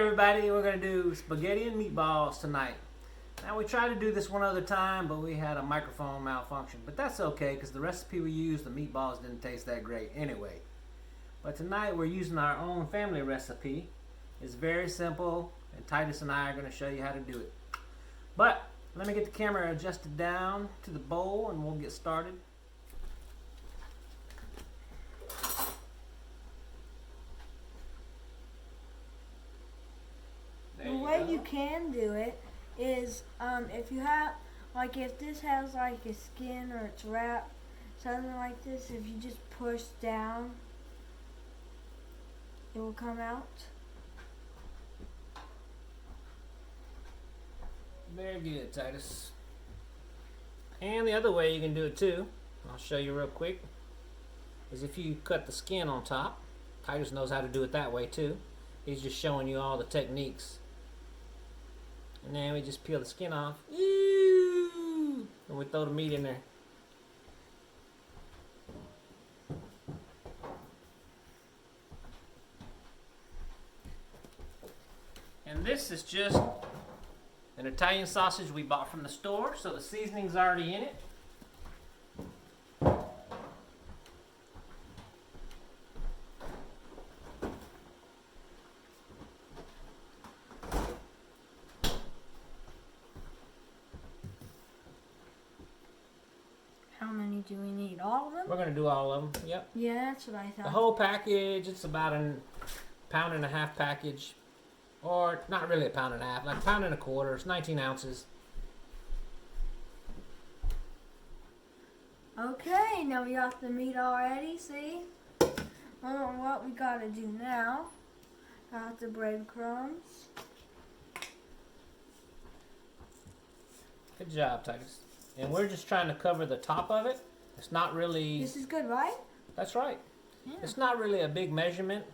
everybody, we're going to do spaghetti and meatballs tonight. Now we tried to do this one other time, but we had a microphone malfunction. But that's okay, because the recipe we used, the meatballs didn't taste that great anyway. But tonight we're using our own family recipe. It's very simple, and Titus and I are going to show you how to do it. But let me get the camera adjusted down to the bowl and we'll get started. The way you can do it is if you have, like if this has like a skin or it's wrapped, something like this, if you just push down, it will come out. Very good, Titus. And the other way you can do it too, I'll show you real quick, is if you cut the skin on top. Titus knows how to do it that way too. He's just showing you all the techniques. And then we just peel the skin off. Ooh, and we throw the meat in there. And this is just an Italian sausage we bought from the store, so the seasoning's already in it. How many do we need? All of them? We're going to do all of them, yep. Yeah, that's what I thought. The whole package, it's about a pound and a half package. Or not really a pound and a half, like a pound and a quarter. It's 19 ounces. Okay, now we got the meat already, see? Well, what we gotta do now, got the breadcrumbs. Good job, Titus. And we're just trying to cover the top of it. It's not really... This is good, right? That's right. Yeah. It's not really a big measurement.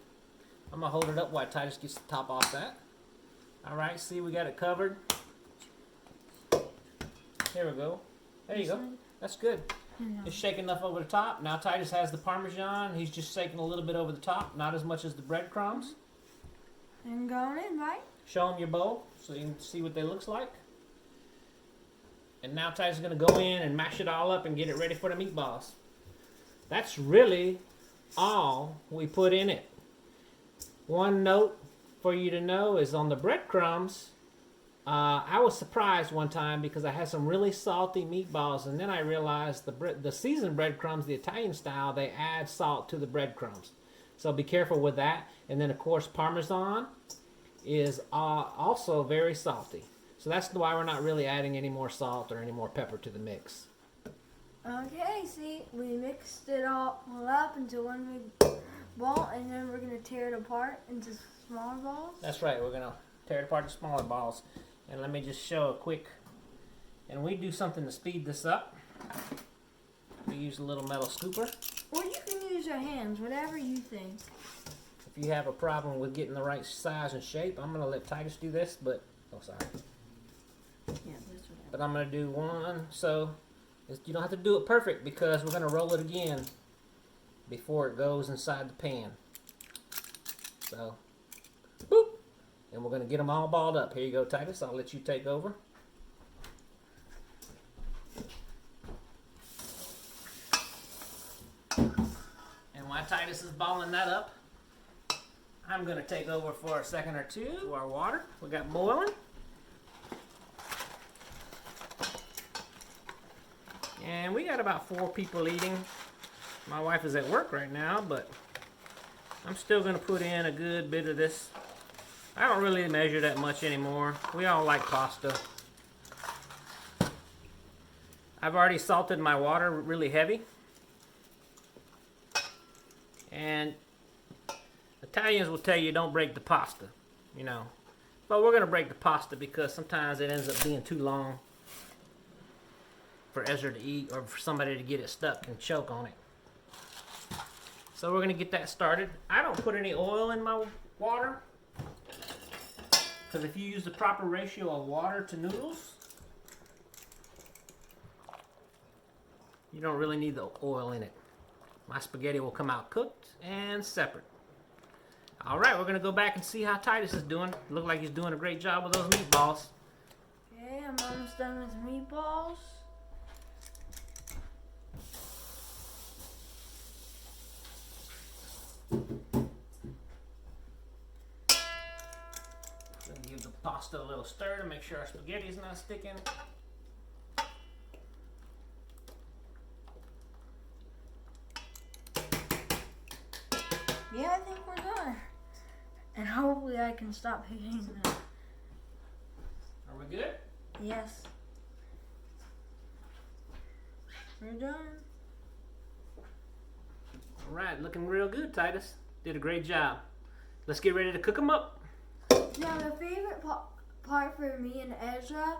I'm going to hold it up while Titus gets the top off that. Alright, see, we got it covered. Here we go. There you go. That's good. It's shaking enough over the top. Now Titus has the Parmesan. He's just shaking a little bit over the top, not as much as the breadcrumbs. And going in, right? Show them your bowl so you can see what they looks like. And now Titus is going to go in and mash it all up and get it ready for the meatballs. That's really all we put in it. One note for you to know is on the breadcrumbs, I was surprised one time because I had some really salty meatballs, and then I realized the seasoned breadcrumbs, the Italian style, they add salt to the breadcrumbs. So be careful with that. And then of course Parmesan is also very salty. So that's why we're not really adding any more salt or any more pepper to the mix. Okay, see, we mixed it all up into one big ball, and then we're going to tear it apart into smaller balls. That's right, we're going to tear it apart into smaller balls. And let me just show a quick, and we do something to speed this up. We use a little metal scooper. Or you can use your hands, whatever you think. If you have a problem with getting the right size and shape, I'm going to let Titus do this, but, oh sorry. Yeah, that's what But I'm going to do one, so you don't have to do it perfect because we're going to roll it again before it goes inside the pan. So, boop. And we're going to get them all balled up. Here you go, Titus. I'll let you take over. And while Titus is balling that up, I'm going to take over for a second or two to our water we got boiling. And we got about 4 people eating. My wife is at work right now, but I'm still going to put in a good bit of this. I don't really measure that much anymore. We all like pasta. I've already salted my water really heavy. And Italians will tell you don't break the pasta, you know. But we're going to break the pasta because sometimes it ends up being too long for Ezra to eat or for somebody to get it stuck and choke on it. So we're going to get that started. I don't put any oil in my water because if you use the proper ratio of water to noodles, you don't really need the oil in it. My spaghetti will come out cooked and separate. All right, we're gonna go back and see how Titus is doing. Look like he's doing a great job with those meatballs. Okay, I'm almost done with meatballs. Gonna give the pasta a little stir to make sure our spaghetti's not sticking. Yeah, I think we're done. And hopefully I can stop hitting them. Are we good? Yes. We're done. All right, looking real good, Titus. Did a great job. Let's get ready to cook them up. Now the favorite part for me and Ezra,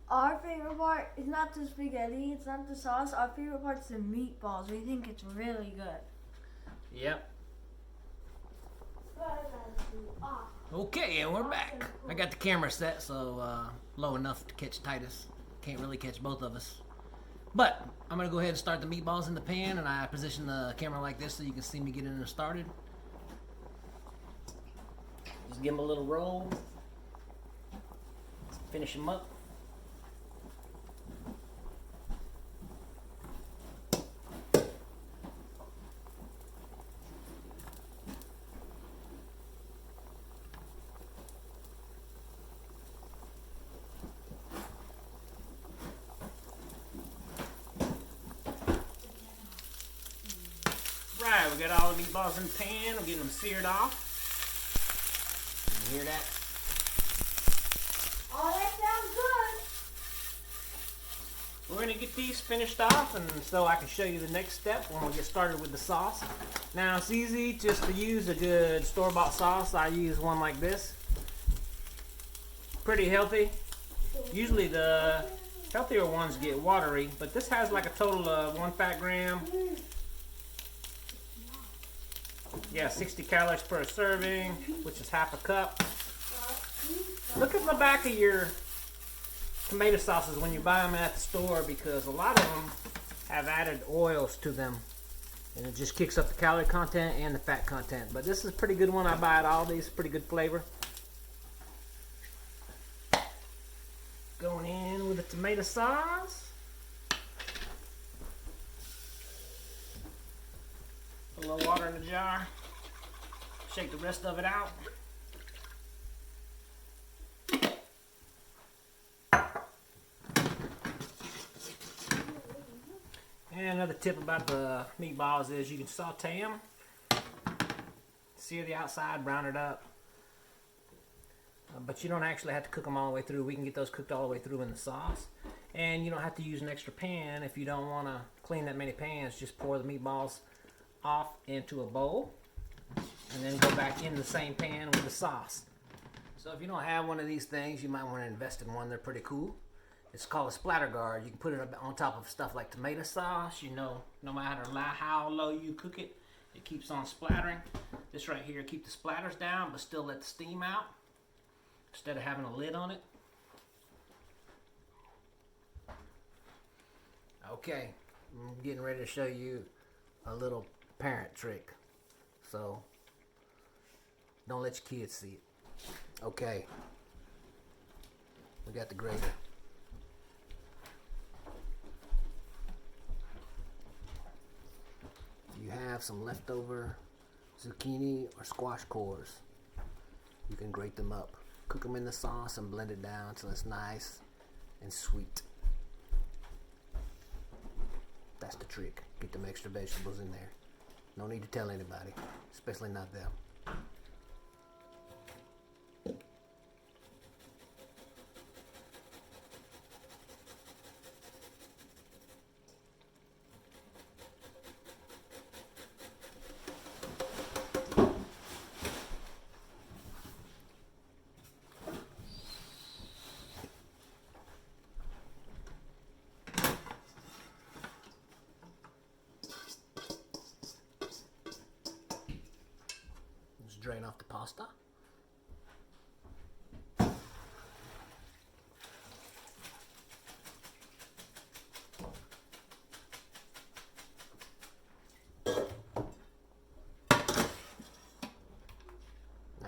our favorite part is not the spaghetti, it's not the sauce. Our favorite part's the meatballs. We think it's really good. Yep. Okay, and we're back. I got the camera set so low enough to catch Titus. Can't really catch both of us. But I'm gonna go ahead and start the meatballs in the pan, and I position the camera like this so you can see me getting them started. Just give them a little roll. Finish them up. Right, we got all the meatballs in the pan. We're getting them seared off. You hear that? Oh, that sounds good. We're going to get these finished off, and so I can show you the next step when we get started with the sauce. Now, it's easy just to use a good store-bought sauce. I use one like this. Pretty healthy. Usually the healthier ones get watery, but this has like a total of 1 fat gram. Yeah, 60 calories per serving, which is half a cup. Look at the back of your tomato sauces when you buy them at the store, because a lot of them have added oils to them, and it just kicks up the calorie content and the fat content. But this is a pretty good one I buy at Aldi's. Pretty good flavor. Going in with the tomato sauce. A little water in the jar. Shake the rest of it out. And another tip about the meatballs is you can saute them. Sear the outside, brown it up. But you don't actually have to cook them all the way through. We can get those cooked all the way through in the sauce. And you don't have to use an extra pan if you don't want to clean that many pans. Just pour the meatballs off into a bowl and then go back in the same pan with the sauce. So if you don't have one of these things, you might want to invest in one. They're pretty cool. It's called a splatter guard. You can put it on top of stuff like tomato sauce. You know, no matter how low you cook it, it keeps on splattering. This right here keep the splatters down but still let the steam out instead of having a lid on it. Okay, I'm getting ready to show you a little parent trick. So don't let your kids see it. Okay, we got the grater. You have some leftover zucchini or squash cores. You can grate them up, cook them in the sauce, and blend it down until it's nice and sweet. That's the trick. Get them extra vegetables in there. No need to tell anybody, especially not them. Drain off the pasta.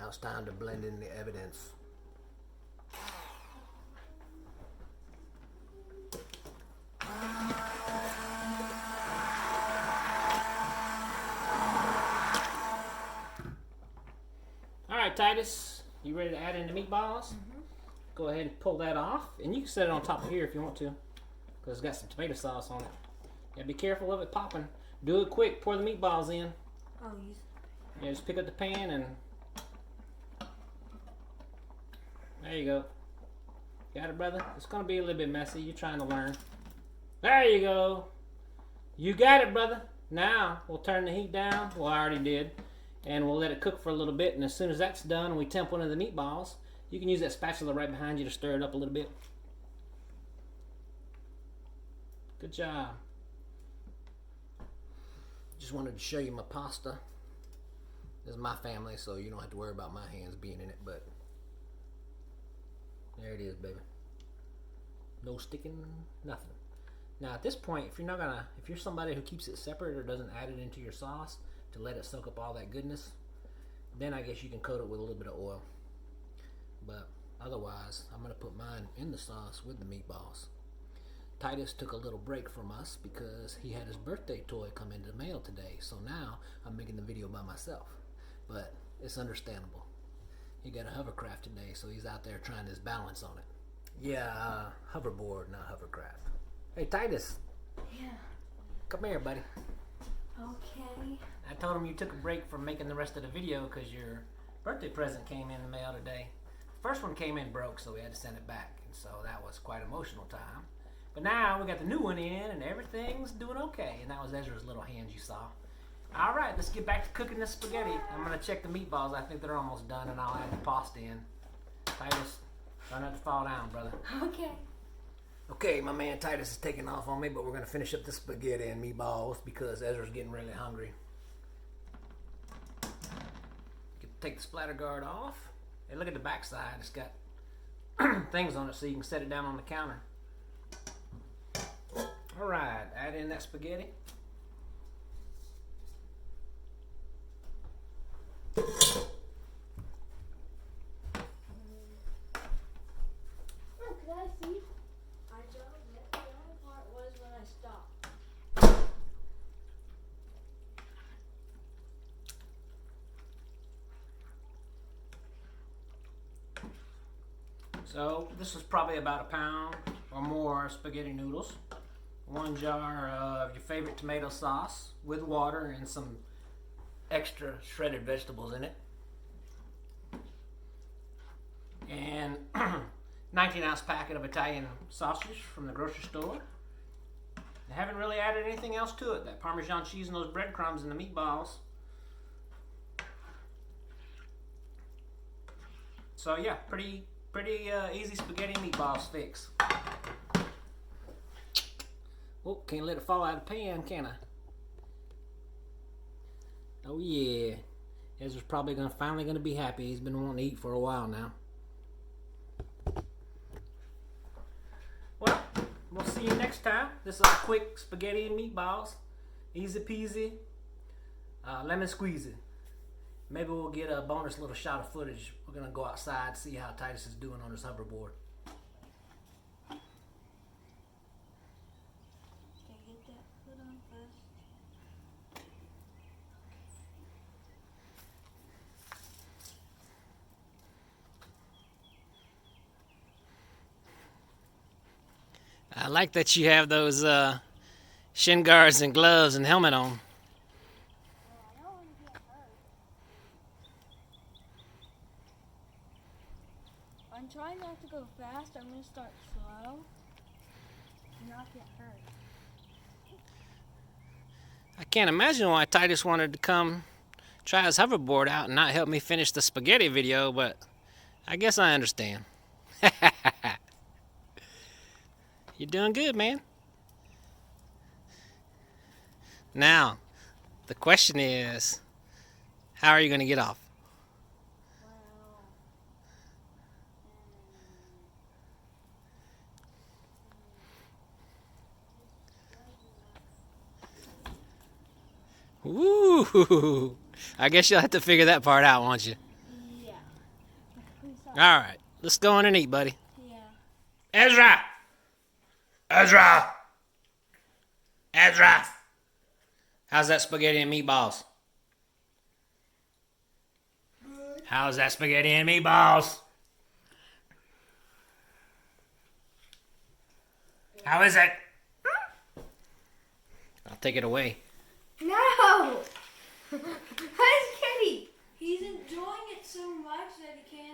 Now it's time to blend in the evidence. Alright, Titus, you ready to add in the meatballs? Go ahead and pull that off, and you can set it on top of here if you want to, because it's got some tomato sauce on it. Yeah, be careful of it popping. Do it quick, pour the meatballs in. Oh, yeah, just pick up the pan and there you go. Got it, brother? It's gonna be a little bit messy. You're trying to learn. There you go. You got it, brother. Now we'll turn the heat down. Well, I already did. And we'll let it cook for a little bit, and as soon as that's done and we temp one of the meatballs, you can use that spatula right behind you to stir it up a little bit. Good job. Just wanted to show you my pasta. This is my family, so you don't have to worry about my hands being in it, but there it is, baby. No sticking, nothing. Now at this point, if you're somebody who keeps it separate or doesn't add it into your sauce to let it soak up all that goodness, then I guess you can coat it with a little bit of oil. But otherwise, I'm gonna put mine in the sauce with the meatballs. Titus took a little break from us because he had his birthday toy come into the mail today, so now I'm making the video by myself. But it's understandable. He got a hovercraft today, so he's out there trying his balance on it. Yeah, hoverboard, not hovercraft. Hey, Titus. Yeah. Come here, buddy. Okay. I told him you took a break from making the rest of the video because your birthday present came in the mail today. The first one came in broke, so we had to send it back, and so that was quite an emotional time. But now we got the new one in, and everything's doing okay. And that was Ezra's little hands you saw. All right, let's get back to cooking the spaghetti. I'm gonna check the meatballs. I think they're almost done, and I'll add the pasta in. Titus, try not to fall down, brother. Okay. Okay, my man Titus is taking off on me, but we're gonna finish up the spaghetti and meatballs because Ezra's getting really hungry. Take the splatter guard off. Hey, look at the back side. It's got things on it so you can set it down on the counter. All right, add in that spaghetti. Oh, could I see? I don't. The only part was when I stopped. So this is probably about a pound or more spaghetti noodles. 1 jar of your favorite tomato sauce with water and some extra shredded vegetables in it. And 19-ounce packet of Italian sausage from the grocery store. I haven't really added anything else to it. That Parmesan cheese and those breadcrumbs and the meatballs. So yeah, pretty easy spaghetti and meatballs fix. Oh, can't let it fall out of the pan, can I? Oh yeah. Ezra's probably finally gonna be happy. He's been wanting to eat for a while now. Well, we'll see you next time. This is a quick spaghetti and meatballs. Easy peasy. Lemon squeezy. Maybe we'll get a bonus little shot of footage. We're gonna go outside, see how Titus is doing on his hoverboard. Get that foot on first. I like that you have those shin guards and gloves and helmet on. I don't want to get hurt. I'm trying not to go fast. I'm going to start slow and not get hurt. I can't imagine why Titus wanted to come try his hoverboard out and not help me finish the spaghetti video, but I guess I understand. You're doing good, man. Now, the question is, how are you going to get off? Woo! I guess you'll have to figure that part out, won't you? Yeah. Alright, let's go in and eat, buddy. Yeah. Ezra! Ezra! Ezra! How's that spaghetti and meatballs? How's that spaghetti and meatballs? How is it? I'll take it away. No! Where's Kitty? He's enjoying it so much that he can't